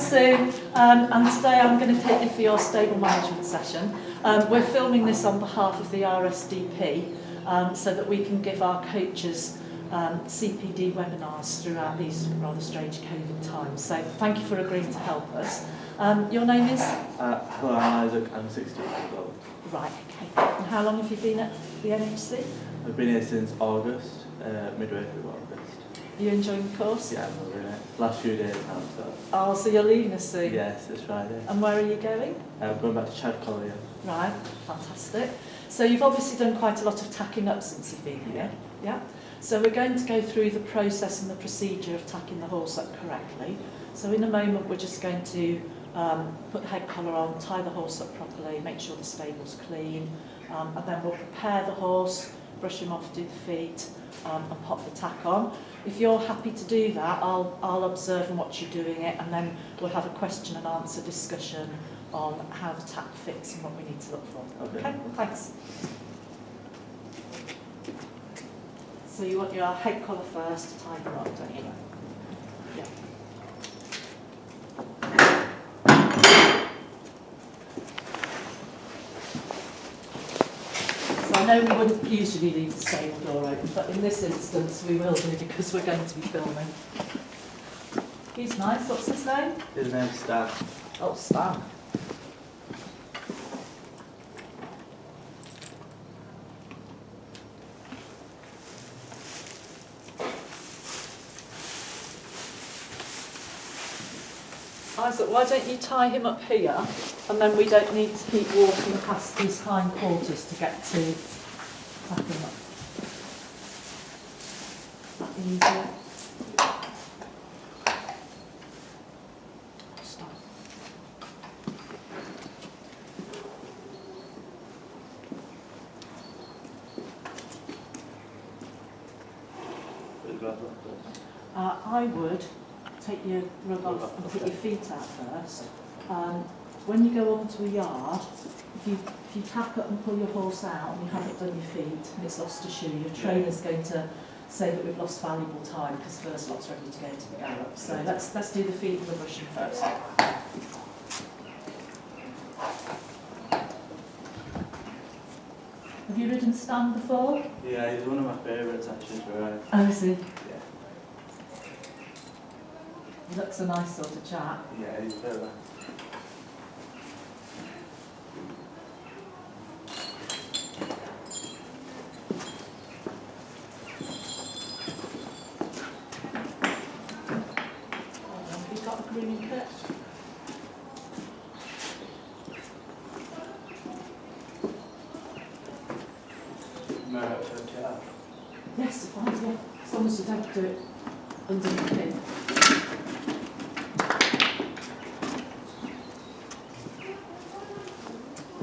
Sue, and today I'm going to take you for your stable management session. We're filming this on behalf of the RSDP so that we can give our coaches CPD webinars throughout these rather strange COVID times. So thank you for agreeing to help us. Your name is? Hello, I'm Isaac. I'm 16 years old. Right, okay. And how long have you been at the NHC? I've been here since August, midway through August. Are you enjoying the course? Yeah, I'm loving it. Last few days now, so. Oh, so you're leaving us soon? Yes, this Friday. And where are you going? I'm going back to Chad Collier. Right, fantastic. So you've obviously done quite a lot of tacking up since you've been here. Yeah. So we're going to go through the process and the procedure of tacking the horse up correctly. So in a moment we're just going to put the head collar on, tie the horse up properly, make sure the stable's clean, and then we'll prepare the horse, brush him off, do the feet, and pop the tack on. If you're happy to do that, I'll observe and watch you doing it, and then we'll have a question and answer discussion on how the tack fits and what we need to look for. Okay. Well, thanks. So you want your head collar first to tie him up, don't you? Yeah. So I know we wouldn't usually leave the stable door open, but in this instance we will do because we're going to be filming. He's nice. What's his name? His name's Stan. Oh, Stan. Isaac, why don't you tie him up here, and then we don't need to keep walking past these hind quarters to get to tack him up. That be easier? Stop. I would take your rug off and put your feet out first. When you go onto a yard, if you tack up and pull your horse out and you haven't done your feet and it's lost a shoe, your trainer's going to say that we've lost valuable time because first lot's ready to go to the gallop. So let's do the feet and the brushing first. Have you ridden Stan before? Yeah, he's one of my favourites actually to ride. Oh, is he? Yeah. He looks a nice sort of chap. Yeah, he's very nice. Have you got a grooming kit? No, it's okay. Yes, fine, yeah. As long as you don't do it under the pin.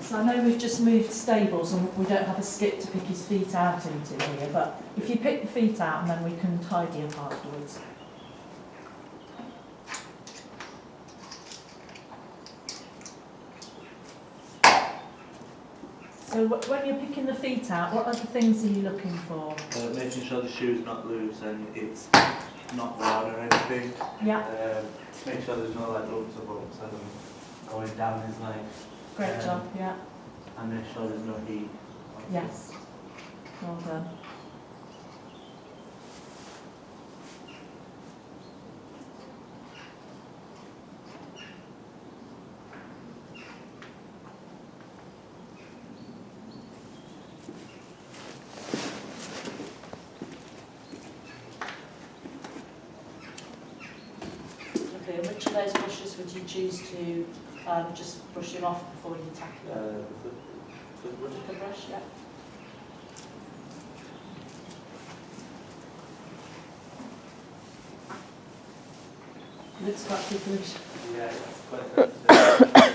So I know we've just moved stables and we don't have a skip to pick his feet out into here, but if you pick the feet out and then we can tidy up afterwards. So when you're picking the feet out, what other things are you looking for? Making sure the shoe's not loose and it's not loud or anything. Yeah. Make sure there's no like lumps or bumps as I'm going down his leg. Great job, yeah. And make sure there's no heat. Yes. Well done. Okay, and which of those brushes would you choose to just brush him off before you tack him? The brush, yeah. Looks quite ticklish. Yeah, it's quite sensitive.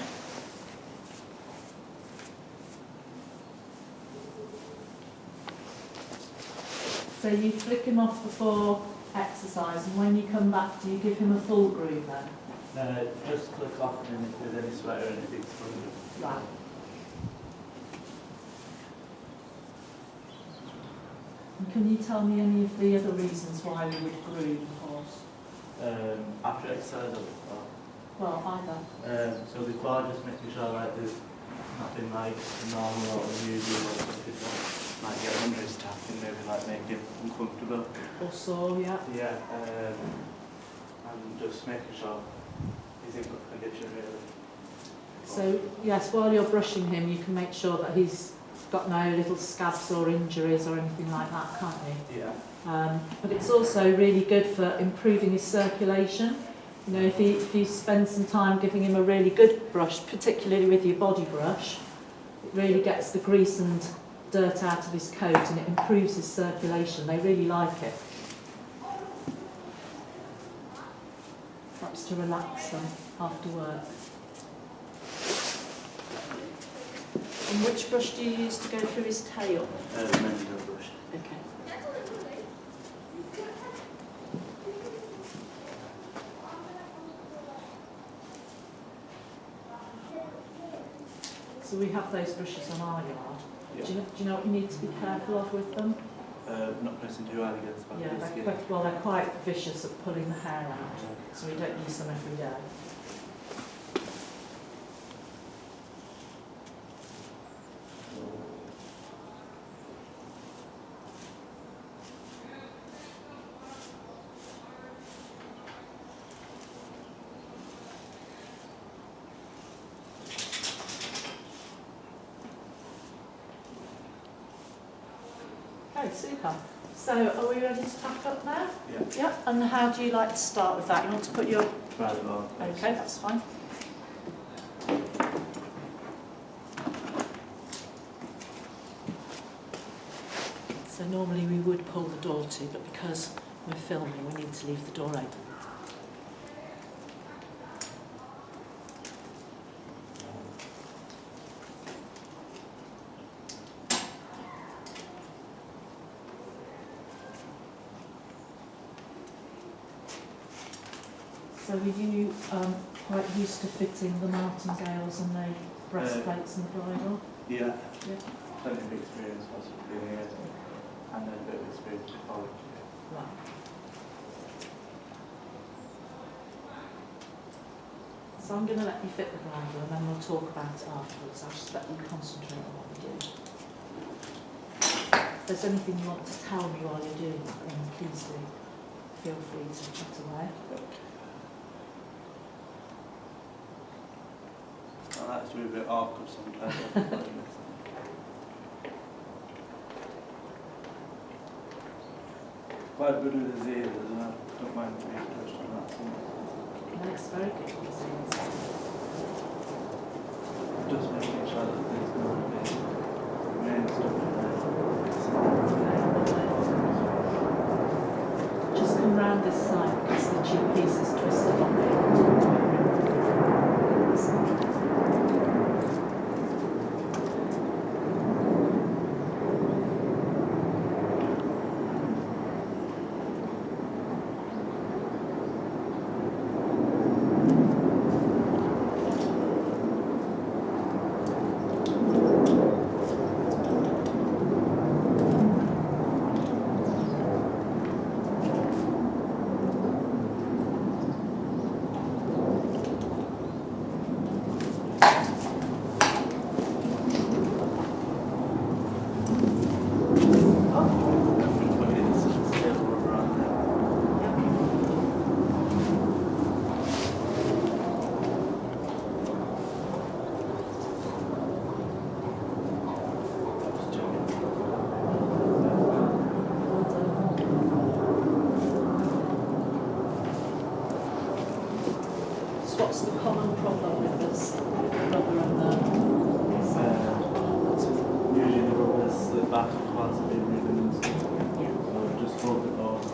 So you flick him off before exercise, and when you come back, do you give him a full groove then? Just click off and if there's any sweat or anything, it's fun. Right. And can you tell me any of the other reasons why we would groom a horse? After exercise or before? Well, either. So before, just making sure like there's nothing like normal or unusual or something that might get under his tack and maybe like make him uncomfortable. Or sore, yeah. Yeah, and just making sure he's in good condition really. So, yes, while you're brushing him, you can make sure that he's got no little scabs or injuries or anything like that, can't you? Yeah. But it's also really good for improving his circulation. You know, if you spend some time giving him a really good brush, particularly with your body brush, it really gets the grease and dirt out of his coat and it improves his circulation. They really like it. Perhaps to relax them after work. And which brush do you use to go through his tail? Mental brush. Okay. So we have those brushes on our yard. Yeah. Do you know what you need to be careful of with them? Not pressing too hard against the back Yeah, of the skin. they're quite vicious at pulling the hair out, so we don't use them every day. Okay, super. So, are we ready to pack up now? Yeah. Yep. And how do you like to start with that? You want to put your... Right along. Okay, that's fine. So normally we would pull the door to, but because we're filming, we need to leave the door open. So were you quite used to fitting the martingales and the breastplates and the bridle? Yeah. Yeah. Plenty of experience possibly here. And then a bit of experience with college. Right. So I'm going to let you fit the bridle and then we'll talk about it afterwards. I'll just let you concentrate on what we do. If there's anything you want to tell me while you're doing that, then please do. Feel free to chat away. I like to be a bit awkward sometimes. Quite good with the ears as well. Don't mind being pushed on that so much. That's very good. Just making sure that there's no main stuff in there. Just come round this side because the cheek piece is twisted on the end. What's the common problem with this rubber and Usually the rubbers, the back parts have been ridden and stuff. Yeah. So just fold it over.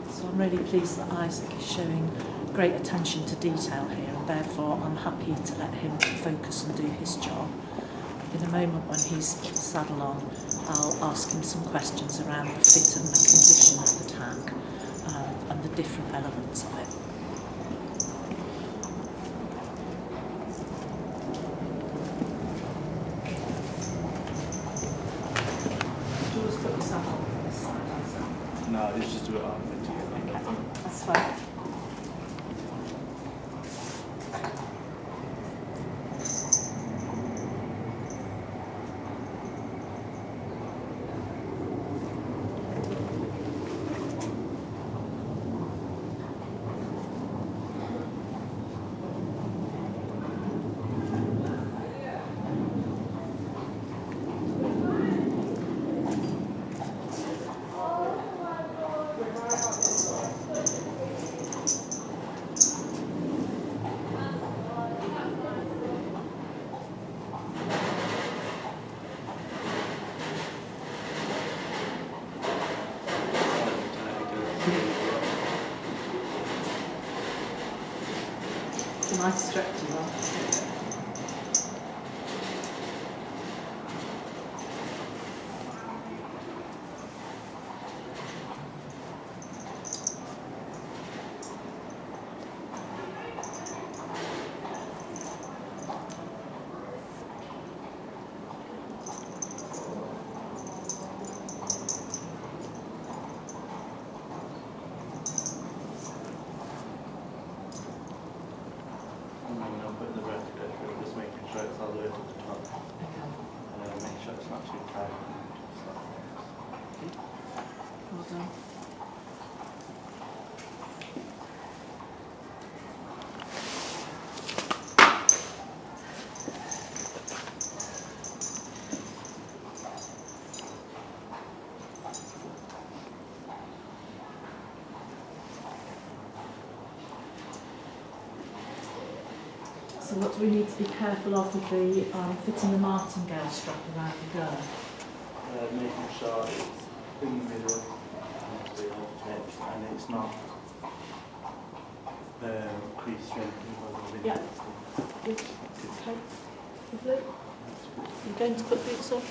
So I'm really pleased that Isaac is showing great attention to detail here, and therefore I'm happy to let him focus and do his job. In a moment when he's put the saddle on, I'll ask him some questions around the fit and the condition of the tack, and the different elements of it. Do you always put yourself on this side, Alexander? No, it's just do it on the together. Okay, that's fine. It's a nice stretchy one. And then I'm putting the rest of it through, just making sure it's all the way to the top. Okay. Make sure it's not too tight. Well done. So what do we need to be careful of with the fitting the martingale strap around the girl? Making sure it's in the middle of the tip and it's not crease strengthening. Yeah. Good. Okay. Lovely. You're going to put boots on?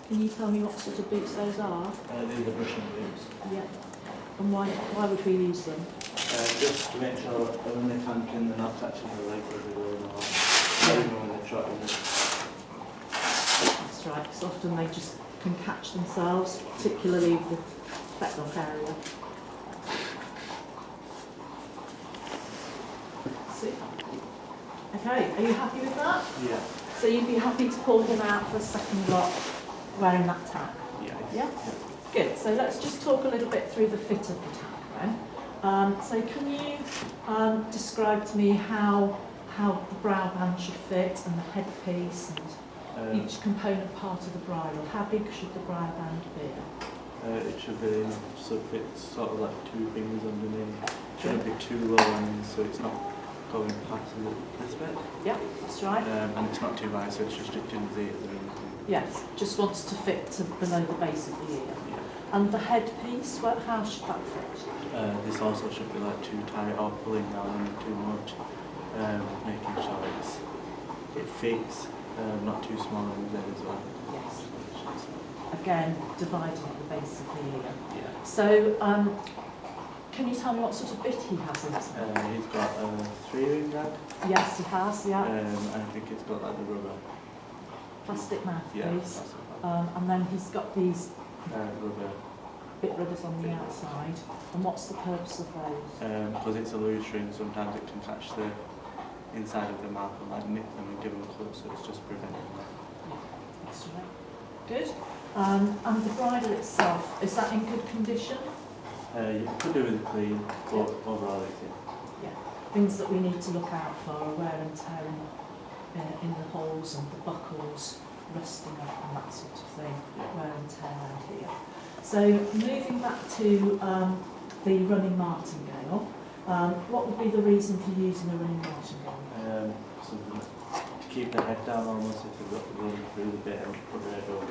Can you tell me what sort of boots those are? These are brushing boots. Yeah. And why would we use them? Just to make sure that when they're camping, they're not touching the legs as they go along. Even when they're trotting. That's right, because often they just can catch themselves, particularly the fetlock area. Super. Okay, are you happy with that? Yeah. So you'd be happy to pull him out for a second block wearing that tack? Yeah. Yeah? Good. So let's just talk a little bit through the fit of the tack then. So can you describe to me how the brow band should fit and the headpiece and each component part of the bridle? How big should the brow band be? It should be so it fits sort of like 2 fingers underneath. It shouldn't be too low and so it's not going past this bit. Yeah, that's right. And it's not too high, so it's restricting the ears or anything. Yes, just wants to fit to below the base of the ear. Yeah. And the headpiece, how should that fit? This also should be like too tight or pulling down too much, making sure it fits, not too small on the head as well. Yes. Again, dividing at the base of the ear. Yeah. So, can you tell me what sort of bit he has in his neck? He's got a 3-ring gag. Yes, he has, yeah. I think it's got like the rubber. Plastic mouthpiece. Yeah, that's it. And then he's got these Rubber. bit rubbers on the outside. And what's the purpose of those? Because it's a loose ring, sometimes it can catch the inside of the mouth and like nip them and give them a club, so it's just preventing that. Yeah, that's right. Good. And the bridle itself, is that in good condition? You could do with it clean, but overall it's in. Yeah. Things that we need to look out for are wear and tear in the holes and the buckles, rusting up and that sort of thing, wear and tear around here. So moving back to the running martingale, what would be the reason for using a running martingale? Something to keep the head down almost if you've got to run through the bit and put the head up.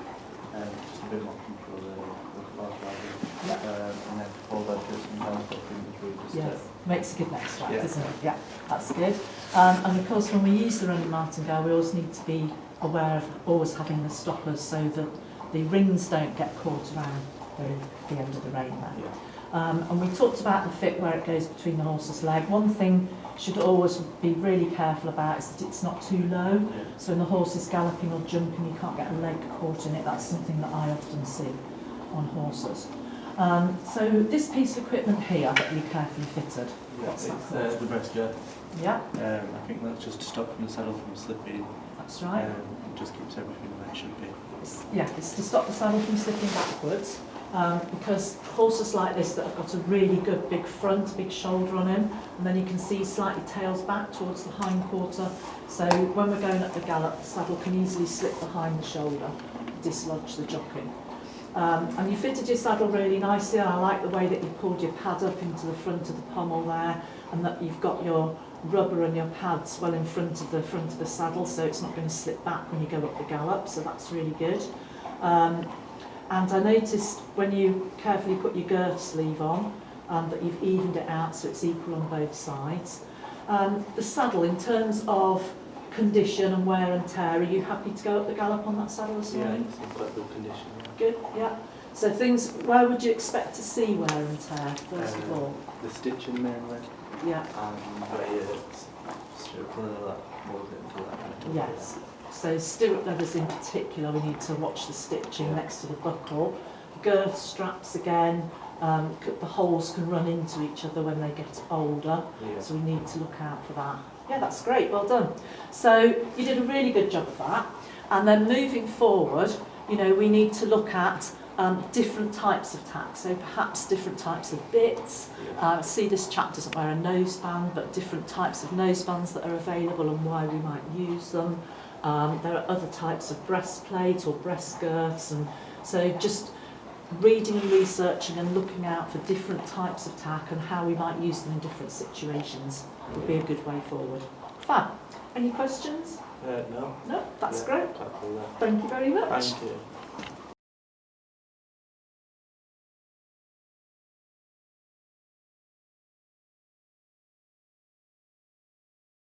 just a bit more control the horse riding. Yeah. And then hold on to it sometimes, but through just Yes, makes a good neck strap, Yeah. doesn't it? Yeah, that's good. And of course, when we use the running martingale, we always need to be aware of always having the stoppers so that the rings don't get caught around the end of the rein there. Yeah. And we talked about the fit where it goes between the horse's leg. One thing you should always be really careful about is that it's not too low. Yeah. So when the horse is galloping or jumping, you can't get a leg caught in it. That's something that I often see on horses. So this piece of equipment here, I've got really carefully fitted. Yeah, What's that it's called? the breast girth. Yeah, I think that's just to stop from the saddle from slipping. that's right. It just keeps everything where it should be. It's to stop the saddle from slipping backwards, because horses like this that have got a really good big front, big shoulder on him, and then you can see slightly tails back towards the hind quarter. So when we're going up the gallop, the saddle can easily slip behind the shoulder, dislodge the jockey. And you fitted your saddle really nicely. I like the way that you pulled your pad up into the front of the pommel there, and that you've got your rubber and your pads well in front of the saddle, so it's not going to slip back when you go up the gallop, so that's really good. And I noticed when you carefully put your girth sleeve on that you've evened it out so it's equal on both sides. The saddle, in terms of condition and wear and tear, are you happy to go up the gallop on that saddle this morning? Yeah, it's in quite good condition. Good, yeah. So things, where would you expect to see wear and tear, first of all? The stitching mainly, Yeah. and where it's strip leather that molds it into that kind of colour. Yes. So stirrup leathers in particular, we need to watch the stitching next to the buckle. Girth straps again, the holes can run into each other when they get older, Yeah. so we need to look out for that. Yeah, that's great, well done. So you did a really good job of that. And then moving forward, you know, we need to look at different types of tack, so perhaps different types of bits. See, this chap doesn't wear a noseband, but different types of nosebands that are available and why we might use them. There are other types of breastplate or breast girths, and so just reading and researching and looking out for different types of tack and how we might use them in different situations would be a good way forward. Fab. Any questions? No. No, that's Yeah, great. apart from that. Thank you very much. Thank you.